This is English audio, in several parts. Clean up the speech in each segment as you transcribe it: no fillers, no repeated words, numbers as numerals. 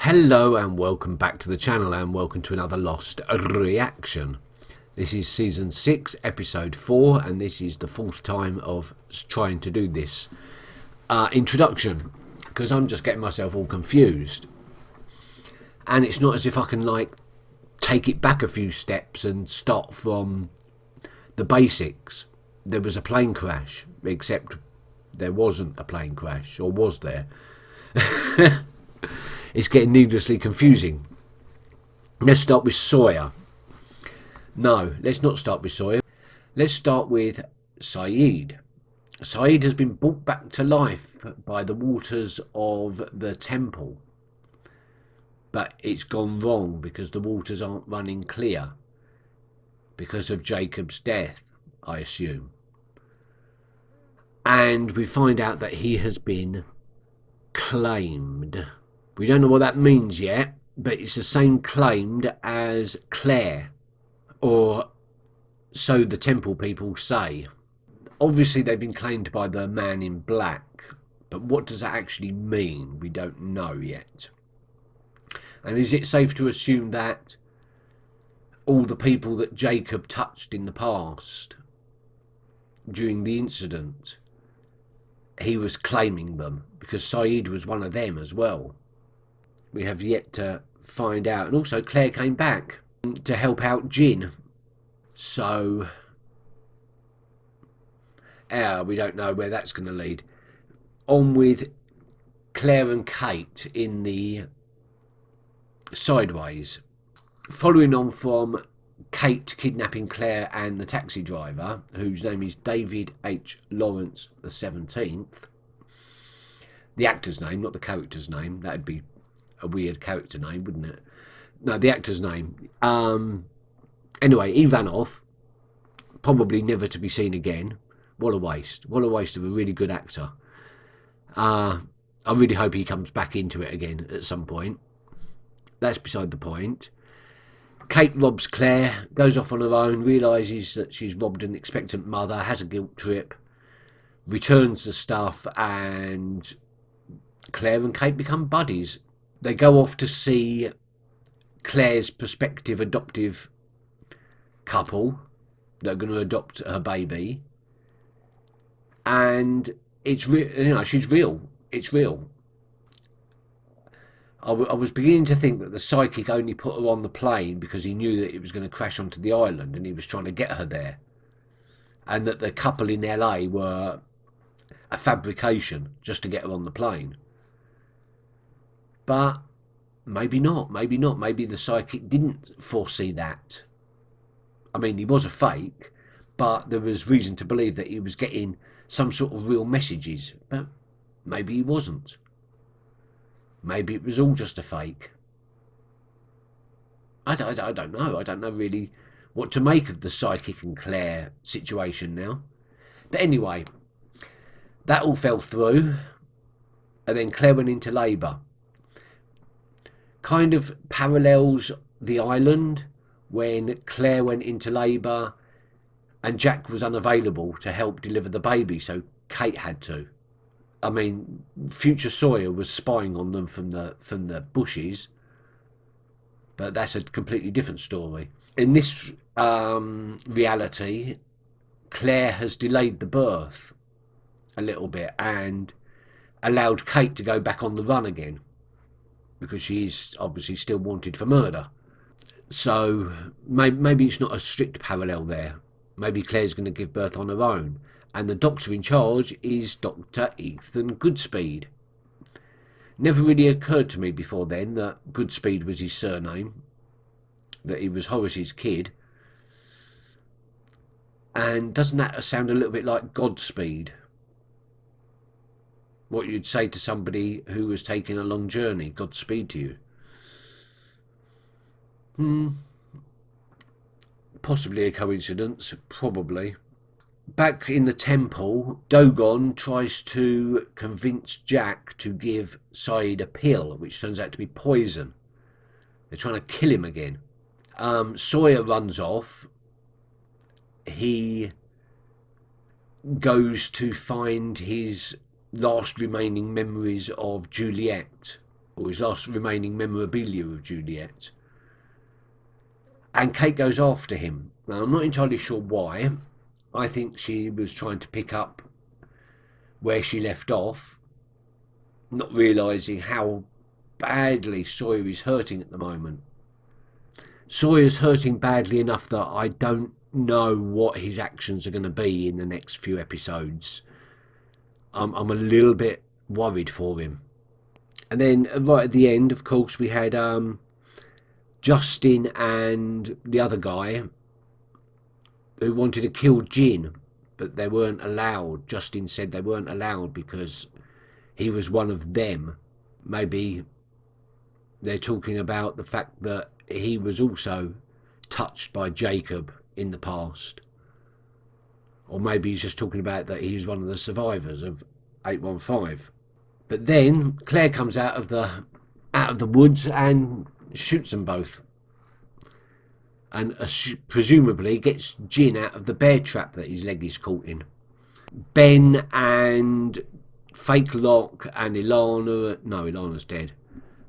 Hello and welcome back to the channel and welcome to another Lost reaction. This is season 6 episode 4 and this is the fourth time of trying to do this introduction because I'm just getting myself all confused, and it's not as if I can like take it back a few steps and start from the basics. There was a plane crash, except there wasn't a plane crash, or was there? It's getting needlessly confusing. Let's start with Sawyer. No, let's not start with Sawyer. Let's start with Sayid. Sayid has been brought back to life by the waters of the temple. But it's gone wrong because the waters aren't running clear. Because of Jacob's death, I assume. And we find out that he has been claimed. We don't know what that means yet, but it's the same claimed as Claire, or so the temple people say. Obviously they've been claimed by the man in black, but what does that actually mean? We don't know yet. And is it safe to assume that all the people that Jacob touched in the past, during the incident, he was claiming them, because Sayid was one of them as well? We have yet to find out. And also Claire came back to help out Jin. So we don't know where that's going to lead. On with Claire and Kate in the Sideways. Following on from Kate kidnapping Claire and the taxi driver, whose name is David H. Lawrence the 17th. The actor's name, not the character's name. That'd be a weird character name, wouldn't it? No, the actor's name. Anyway, he ran off, probably never to be seen again. What a waste. What a waste of a really good actor. I really hope he comes back into it again at some point. That's beside the point. Kate robs Claire, goes off on her own, realises that she's robbed an expectant mother, has a guilt trip, returns the stuff, and Claire and Kate become buddies. They go off to see Claire's prospective adoptive couple that are going to adopt her baby, and it's real. She's real. It's real. I was beginning to think that the psychic only put her on the plane because he knew that it was going to crash onto the island and he was trying to get her there, and that the couple in LA were a fabrication just to get her on the plane. But maybe not. Maybe not. Maybe the psychic didn't foresee that. I mean, he was a fake, but there was reason to believe that he was getting some sort of real messages. But maybe he wasn't. Maybe it was all just a fake. I don't know. I don't know really what to make of the psychic and Claire situation now. But anyway, that all fell through. And then Claire went into labour. Kind of parallels the island when Claire went into labour and Jack was unavailable to help deliver the baby, so Kate had to. I mean, future Sawyer was spying on them from the bushes, but that's a completely different story. In this reality, Claire has delayed the birth a little bit and allowed Kate to go back on the run again, because she's obviously still wanted for murder. So maybe it's not a strict parallel there. Maybe Claire's going to give birth on her own. And the doctor in charge is Dr. Ethan Goodspeed. Never really occurred to me before then that Goodspeed was his surname, that he was Horace's kid. And doesn't that sound a little bit like Godspeed? What you'd say to somebody who was taking a long journey. Godspeed to you. Possibly a coincidence. Probably. Back in the temple, Dogon tries to convince Jack to give Sayid a pill, which turns out to be poison. They're trying to kill him again. Sawyer runs off. He goes to find his last remaining memories of Juliet, or his last remaining memorabilia of Juliet. And Kate goes after him. Now, I'm not entirely sure why. I think she was trying to pick up where she left off, not realising how badly Sawyer is hurting at the moment. Sawyer's hurting badly enough that I don't know what his actions are going to be in the next few episodes. I'm a little bit worried for him. And then right at the end, of course, we had Justin and the other guy who wanted to kill Jin, but they weren't allowed. Justin said they weren't allowed because he was one of them. Maybe they're talking about the fact that he was also touched by Jacob in the past. Or maybe he's just talking about that he was one of the survivors of 815. But then Claire comes out of the woods and shoots them both, and presumably gets Jin out of the bear trap that his leg is caught in. Ben and Fake Lock and Ilana's dead.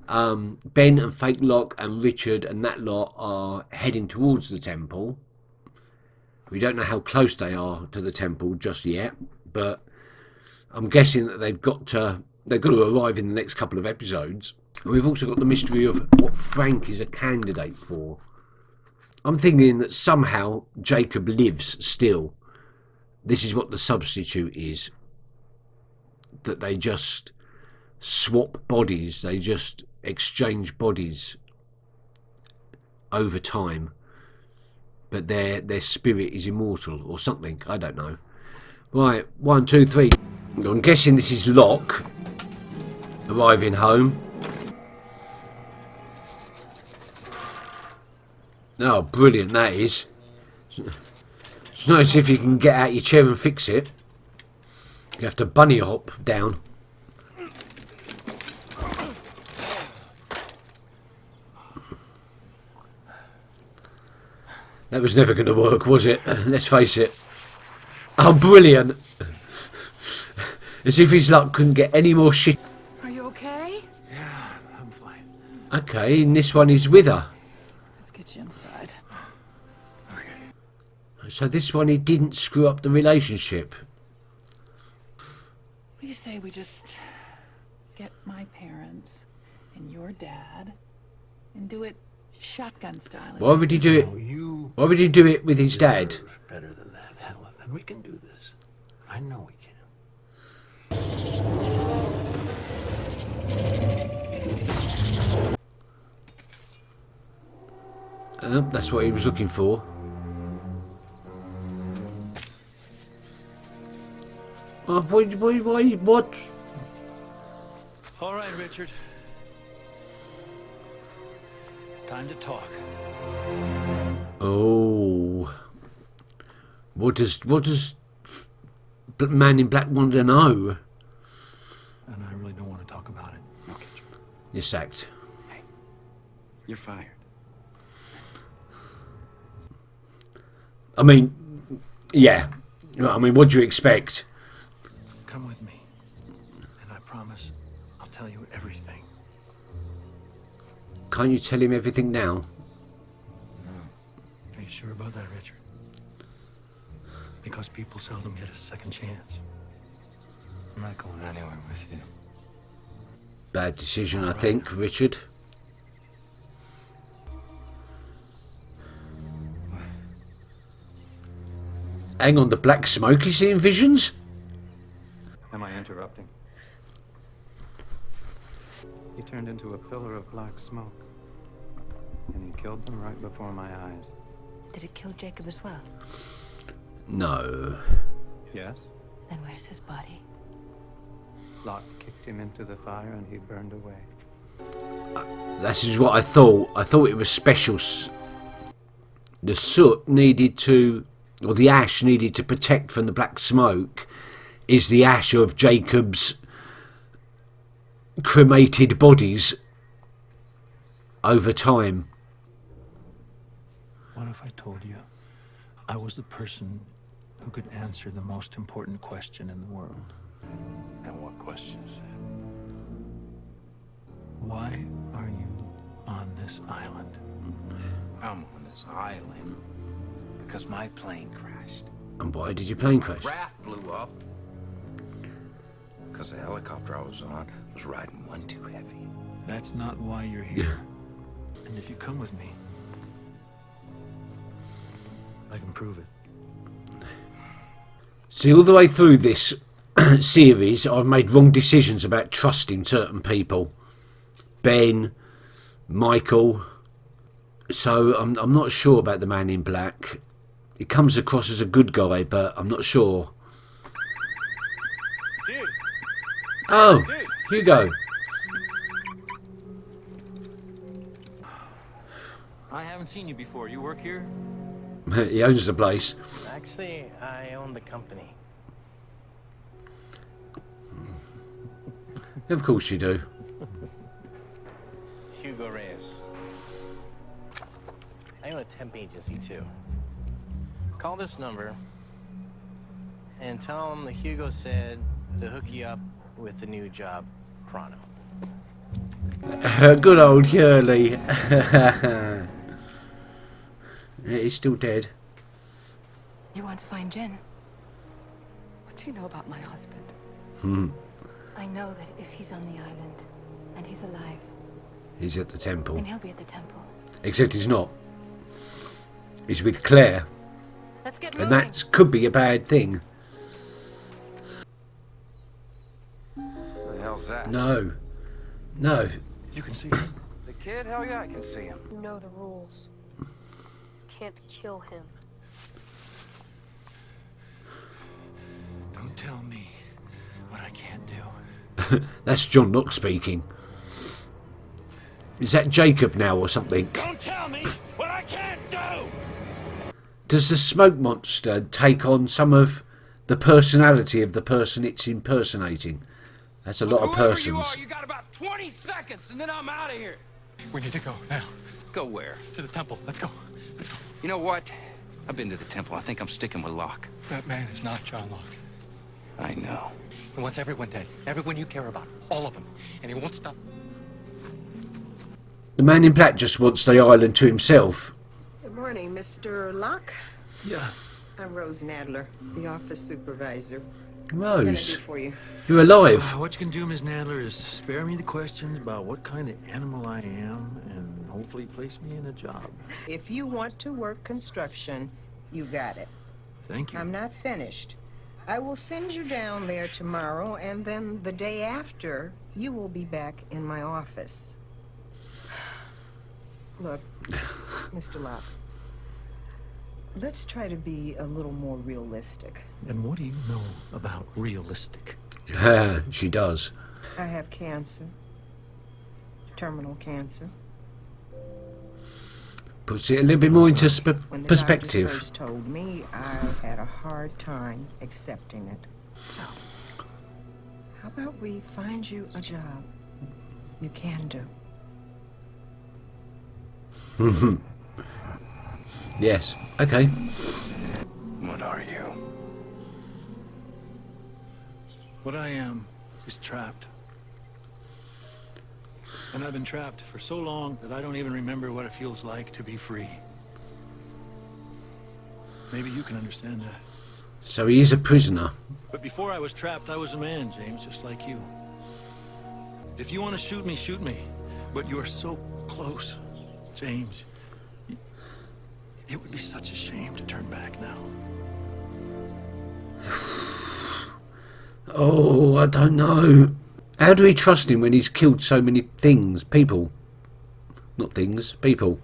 Ben and Fake Lock and Richard and that lot are heading towards the temple. We don't know how close they are to the temple just yet, but I'm guessing that they've got to arrive in the next couple of episodes. We've also got the mystery of what Frank is a candidate for. I'm thinking that somehow Jacob lives still. This is what the substitute is. That they just swap bodies, they just exchange bodies over time. But their spirit is immortal or something, I don't know. Right, 1, 2, 3. I'm guessing this is Locke arriving home. Oh, brilliant that is. It's not as if you can get out your chair and fix it. You have to bunny hop down. That was never going to work, was it? Let's face it. Oh, brilliant. As if his luck couldn't get any more shit. Are you okay? Yeah, I'm fine. Okay, and this one is with her. Let's get you inside. Okay. So this one, he didn't screw up the relationship. What do you say we just get my parents and your dad and do it shotgun style? Why would he do it? So you Why would he do it with his dad? deserve better than that, Helen, and we can do this. I know we can. That's what he was looking for. What? All right, Richard. Time to talk. Oh. What does Man in Black want to know? And I really don't want to talk about it. Okay. You're sacked. You're fired. I mean, yeah. I mean, what do you expect? Come with me. And I promise I'll tell you everything. Can't you tell him everything now? No. Are you sure about that, Richard? Because people seldom get a second chance. I'm not going anywhere with you. Bad decision, I think, Richard. Hang on, the black smoke is seeing visions? Am I interrupting? He turned into a pillar of black smoke. And he killed them right before my eyes. Did it kill Jacob as well? No. Yes? Then where's his body? Locke kicked him into the fire and he burned away. This is what I thought. I thought it was special. The soot needed to, or the ash needed to protect from the black smoke, is the ash of Jacob's cremated bodies over time. What if I told you I was the person who could answer the most important question in the world? And what question is that? Why this island? I'm on this island because my plane crashed. And why did your plane crash? Raft blew up because the helicopter I was on was riding one too heavy. That's not why you're here. And if you come with me, I can prove it. See, all the way through this series, I've made wrong decisions about trusting certain people. Ben, Michael. So I'm not sure about the Man in Black. He comes across as a good guy, but I'm not sure. Dude. Oh, Dude. Hugo. I haven't seen you before. You work here? He owns the place. Actually, I own the company. Of course you do. Hugo Reyes. I own a temp agency too. Call this number and tell them that Hugo said to hook you up with the new job, Chrono. Good old Hurley. He's still dead. You want to find Jin? What do you know about my husband? I know that if he's on the island and he's alive, He's at the temple. then he'll be at the temple. Except he's not. He's with Claire. Let's get And moving. that could be a bad thing. What the hell's that? No. No. You can see him. The kid? Hell yeah, I can see him. You know the rules. Can't kill him. Don't tell me what I can't do. That's John Locke speaking. Is that Jacob now or something? Don't tell me what I can't do! Does the smoke monster take on some of the personality of the person it's impersonating? That's a lot of Whoever persons. you are, you got about 20 seconds and then I'm out of here. We need to go now. Go where? To the temple. Let's go. Let's go. You know what? I've been to the temple. I think I'm sticking with Locke. That man is not John Locke. I know. He wants everyone dead. Everyone you care about. All of them. And he won't stop. The Man in Black just wants the island to himself. Good morning, Mr. Locke. Yeah. I'm Rose Nadler, the office supervisor. What can I Rose, do for you? you're alive. What you can do, Miss Nadler, is spare me the questions about what kind of animal I am and hopefully place me in a job. If you want to work construction, you got it. Thank you. I'm not finished. I will send you down there tomorrow, and then the day after, you will be back in my office. Look, Mr. Locke, let's try to be a little more realistic. And what do you know about realistic? Yeah, she does. I have cancer. Terminal cancer. Puts it a little bit more into When the perspective. doctors first told me, I had a hard time accepting it. So, how about we find you a job you can do? Yes. Okay. What are you? What I am is trapped. And I've been trapped for so long that I don't even remember what it feels like to be free. Maybe you can understand that. So he is a prisoner. But before I was trapped, I was a man, James, just like you. If you want to shoot me, but you're so close, James. It would be such a shame to turn back now. Oh, I don't know. How do we trust him when he's killed so many things? People. Not things, people.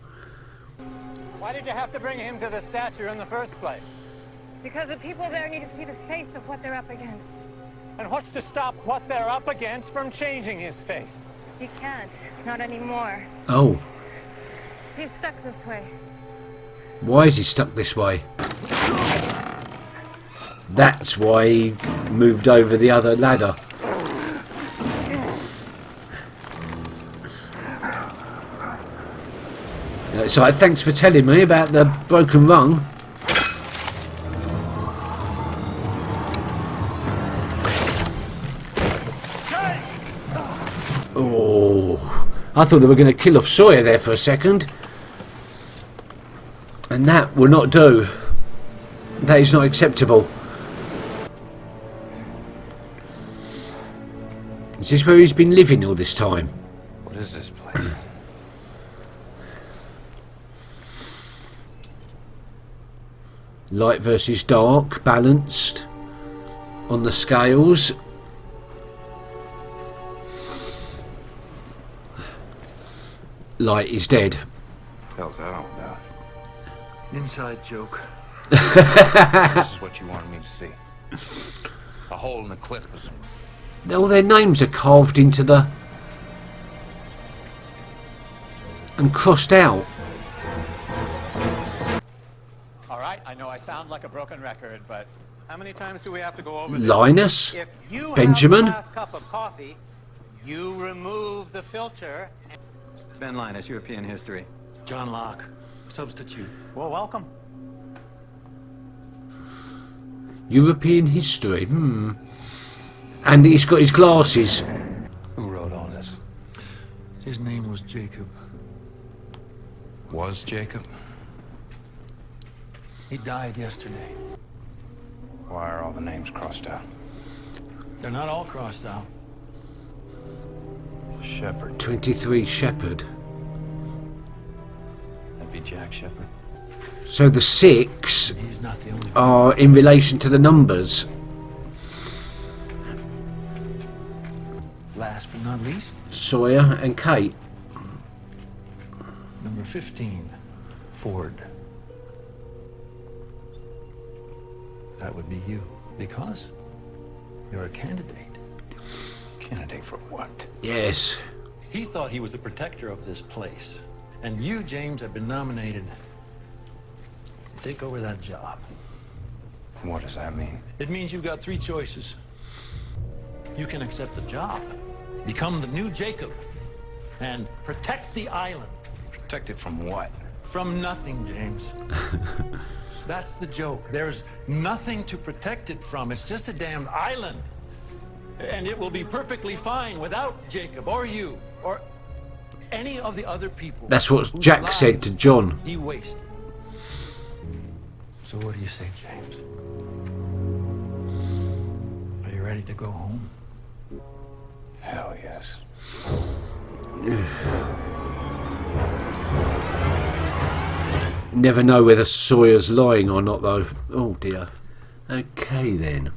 Why did you have to bring him to the statue in the first place? Because the people there need to see the face of what they're up against. And what's to stop what they're up against from changing his face? He can't. Not anymore. Oh, He's stuck this way. why is he stuck this way? That's why he moved over the other ladder. So thanks for telling me about the broken rung. Oh, I thought they were going to kill off Sawyer there for a second. And that will not do. That is not acceptable. Is this where he's been living all this time? What is this place? Light versus dark, balanced on the scales. Light is dead. Hell's that all about? Inside joke. This is what you wanted me to see. A hole in the cliff was... All their names are carved into the... and crossed out. All right, I know I sound like a broken record, but how many times do we have to go over this? Linus, If you Benjamin. have a last cup of coffee, you remove the filter. Ben Linus, European history. John Locke, substitute. Well, welcome. European history, And he's got his glasses. Who wrote all this? His name was Jacob. Was Jacob? He died yesterday. Why are all the names crossed out? They're not all crossed out. Shepherd. 23 Shepherd. That'd be Jack Shepherd. So the 6 He's not the only one. are in relation to the numbers. Last but not least, Sawyer and Kate. number 15, Ford. That would be you, because you're a candidate. Candidate for what? Yes. He thought he was the protector of this place. And you, James, have been nominated to take over that job. What does that mean? It means you've got 3 choices. You can accept the job, become the new Jacob, and protect the island. Protect it from what? From nothing, James. That's the joke. There's nothing to protect it from. It's just a damned island. And it will be perfectly fine without Jacob or you or any of the other people. That's what whose Jack lives said to John. He wasted. So what do you say, James? Are you ready to go home? Hell yes. Never know whether Sawyer's lying or not, though. Oh dear. Okay then.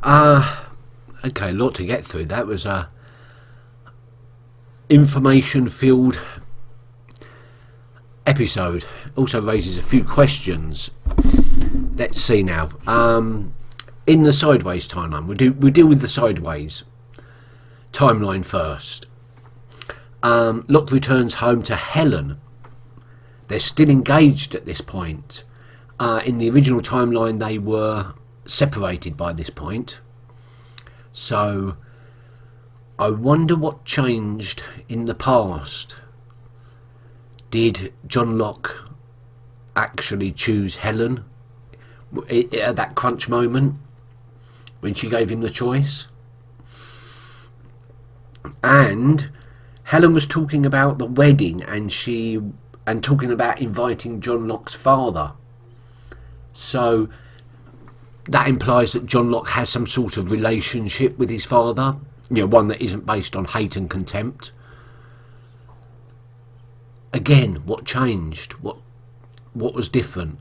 Okay, a lot to get through. That was a information-filled episode. Also raises a few questions. Let's see now. In the Sideways timeline, we'll deal with the Sideways timeline first. Locke returns home to Helen. They're still engaged at this point. In the original timeline, they were separated by this point. So I wonder what changed in the past. Did John Locke actually choose Helen at that crunch moment when she gave him the choice? And Helen was talking about the wedding and talking about inviting John Locke's father. So that implies that John Locke has some sort of relationship with his father, one that isn't based on hate and contempt. Again, what changed? What was different?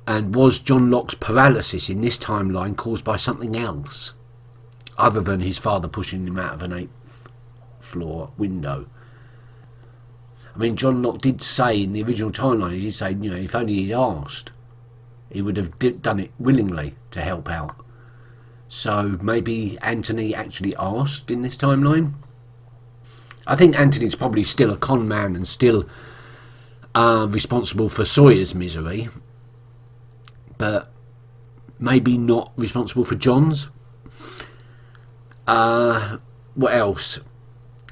And was John Locke's paralysis in this timeline caused by something else other than his father pushing him out of an 8th floor window? I mean, John Locke did say in the original timeline, he did say, if only he'd asked, he would have done it willingly to help out. So maybe Anthony actually asked in this timeline. I think Anthony's probably still a con man and still responsible for Sawyer's misery, but maybe not responsible for John's. What else?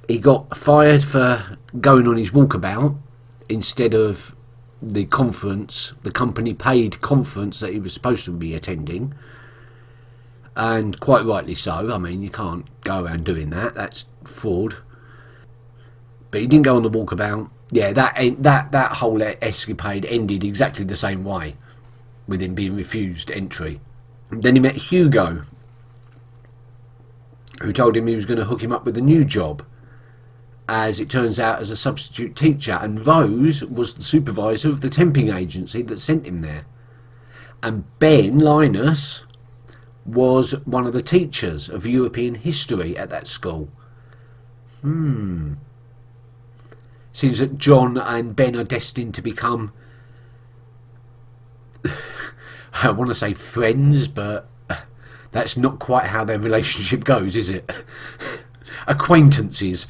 He got fired for going on his walkabout instead of the conference, the company paid conference that he was supposed to be attending. and quite rightly so. I mean, you can't go around doing that. That's fraud. But he didn't go on the walkabout. Yeah, that whole escapade ended exactly the same way, with him being refused entry. Then he met Hugo, who told him he was going to hook him up with a new job, as it turns out, as a substitute teacher, and Rose was the supervisor of the temping agency that sent him there. And Ben Linus was one of the teachers of European history at that school. Seems that John and Ben are destined to become, I want to say friends, but that's not quite how their relationship goes, is it? Acquaintances.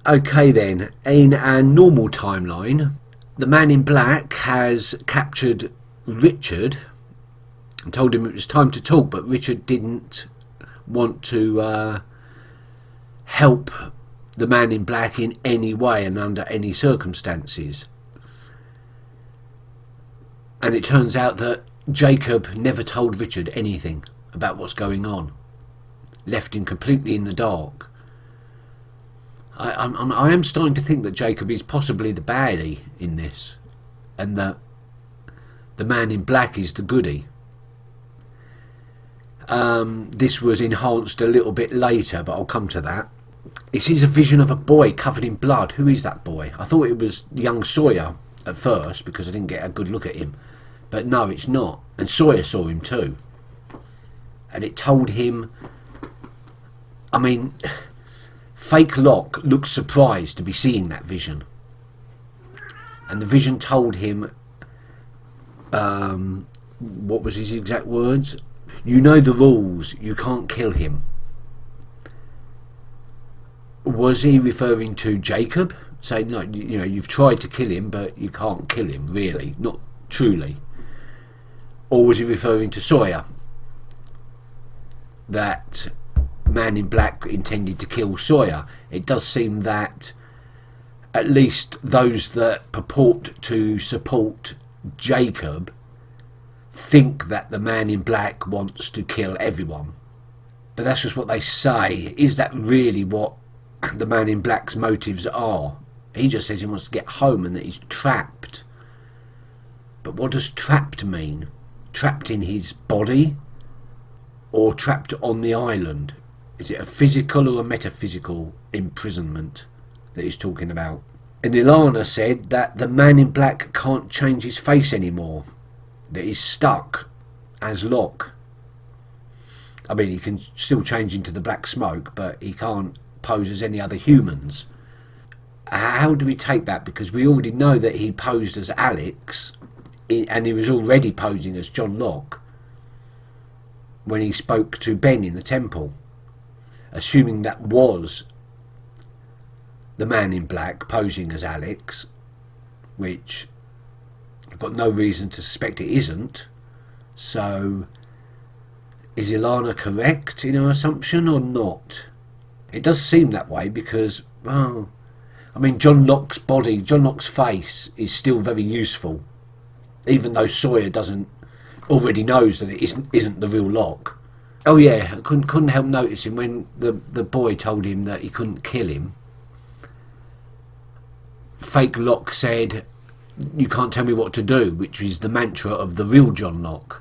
Okay then, in our normal timeline, the Man in Black has captured Richard and told him it was time to talk, but Richard didn't want to help the Man in Black in any way and under any circumstances. And it turns out that Jacob never told Richard anything about what's going on. Left him completely in the dark. I am starting to think that Jacob is possibly the baddie in this, and that the Man in Black is the goodie. This was enhanced a little bit later, but I'll come to that. He sees a vision of a boy covered in blood. Who is that boy? I thought it was young Sawyer at first, because I didn't get a good look at him. But no, it's not. And Sawyer saw him too. And it told him... I mean, fake Locke looked surprised to be seeing that vision. And the vision told him... what was his exact words? You know the rules. You can't kill him. Was he referring to Jacob? Saying, no, you know, you've tried to kill him, but you can't kill him, really. Not truly. Or was he referring to Sawyer? That Man in Black intended to kill Sawyer. It does seem that at least those that purport to support Jacob think that the Man in Black wants to kill everyone. But that's just what they say. Is that really what the Man in Black's motives are? He just says he wants to get home and that he's trapped. But what does trapped mean? Trapped in his body? Or trapped on the island? Is it a physical or a metaphysical imprisonment that he's talking about? And Ilana said that the Man in Black can't change his face anymore. That he's stuck as Locke. I mean, he can still change into the black smoke, but he can't pose as any other humans. How do we take that? Because we already know that he posed as Alex, and he was already posing as John Locke when he spoke to Ben in the temple. Assuming that was the Man in Black posing as Alex, which I've got no reason to suspect it isn't. So is Ilana correct in her assumption or not? It does seem that way because, well, I mean, John Locke's body, John Locke's face is still very useful, even though Sawyer already knows that it isn't the real Locke. Oh yeah, I couldn't help noticing when the boy told him that he couldn't kill him. Fake Locke said, "You can't tell me what to do," which is the mantra of the real John Locke.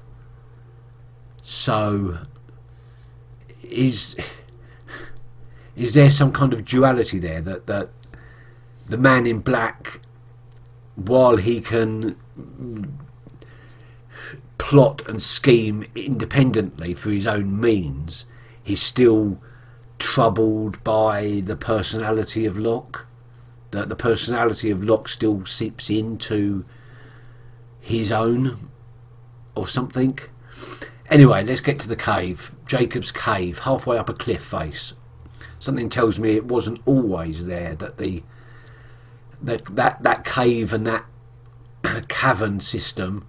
So is there some kind of duality there that the Man in Black, while he can plot and scheme independently for his own means, he's still troubled by the personality of Locke? That the personality of Locke still seeps into his own or something? Anyway, let's get to the cave. Jacob's cave, halfway up a cliff face. Something tells me it wasn't always there, that that cave and that cavern system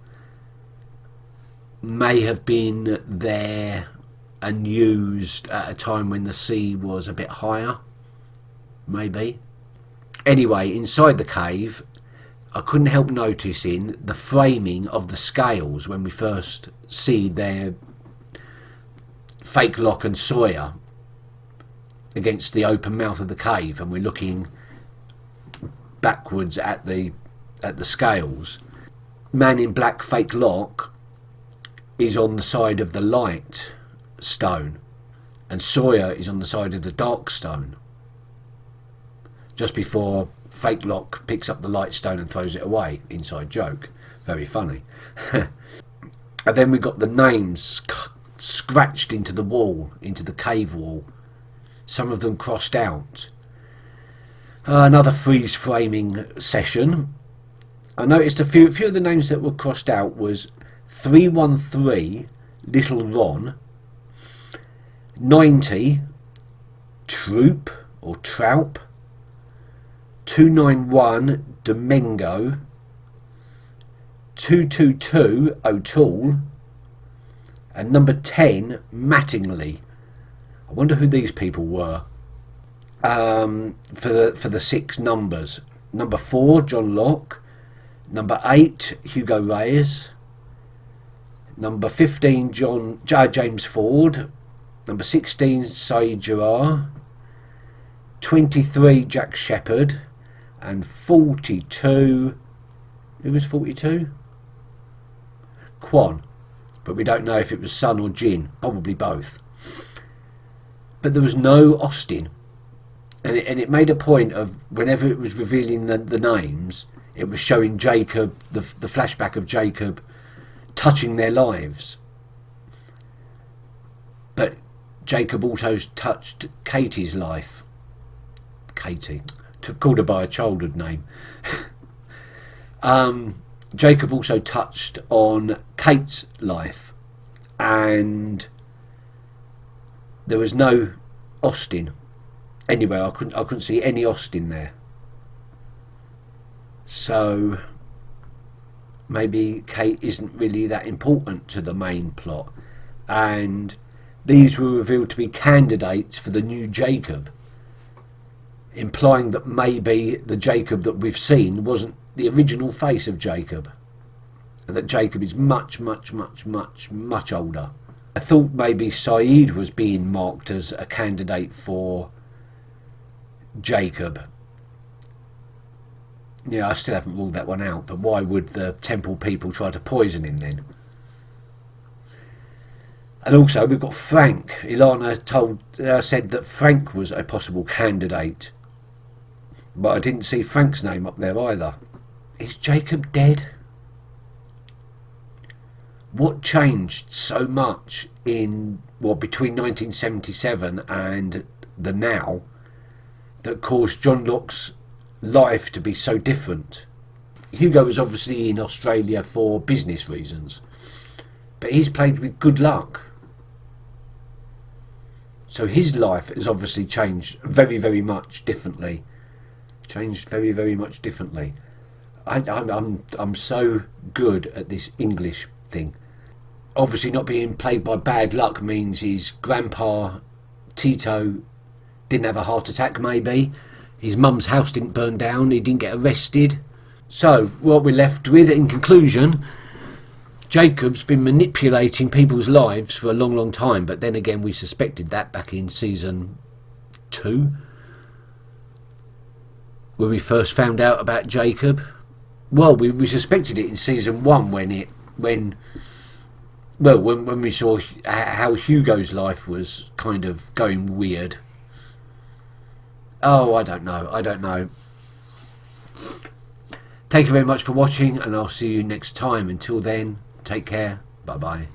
may have been there and used at a time when the sea was a bit higher, maybe. Anyway, inside the cave, I couldn't help noticing the framing of the scales when we first see their Fake Lock and Sawyer against the open mouth of the cave, and we're looking backwards at the scales. Man in Black, Fake Lock, is on the side of the light stone, and Sawyer is on the side of the dark stone. Just before Fake Lock picks up the light stone and throws it away. Inside joke. Very funny. And then we got the names scratched into the wall, into the cave wall. Some of them crossed out. Another freeze framing session. I noticed a few of the names that were crossed out was 313 Little Ron, 90 Troop or Troup, 291 Domingo, 222 O'Toole, and number 10 Mattingly. I wonder who these people were. For the 6 numbers. Number 4 John Locke, number 8 Hugo Reyes, number 15 James Ford, number 16 Saeed Gerard, 23 Jack Shepherd, and 42, who was 42? Quan, but we don't know if it was Sun or Jin, probably both. But there was no Austin, and it made a point of whenever it was revealing the names, it was showing Jacob, the flashback of Jacob touching their lives. But Jacob also touched Katie's life. Katie, called her by a childhood name. Jacob also touched on Kate's life, and there was no Austin anywhere. I couldn't see any Austin there. So maybe Kate isn't really that important to the main plot, and these were revealed to be candidates for the new Jacob, implying that maybe the Jacob that we've seen wasn't the original face of Jacob, and that Jacob is much older. I thought maybe Saeed was being marked as a candidate for Jacob. Yeah, I still haven't ruled that one out, but why would the temple people try to poison him then? And also we've got Frank. Ilana said that Frank was a possible candidate, but I didn't see Frank's name up there either. Is Jacob dead? What changed so much in between 1977 and the now that caused John Locke's life to be so different? Hugo was obviously in Australia for business reasons, but he's played with good luck, so his life has obviously changed very much differently. I'm so good at this English thing. Obviously not being plagued by bad luck means his grandpa Tito didn't have a heart attack, maybe. His mum's house didn't burn down, he didn't get arrested. So what we're left with in conclusion, Jacob's been manipulating people's lives for a long time, but then again we suspected that back in season 2 when we first found out about Jacob. Well, we suspected it in season 1 when we saw how Hugo's life was kind of going weird. Oh, I don't know. Thank you very much for watching, and I'll see you next time. Until then, take care. Bye bye.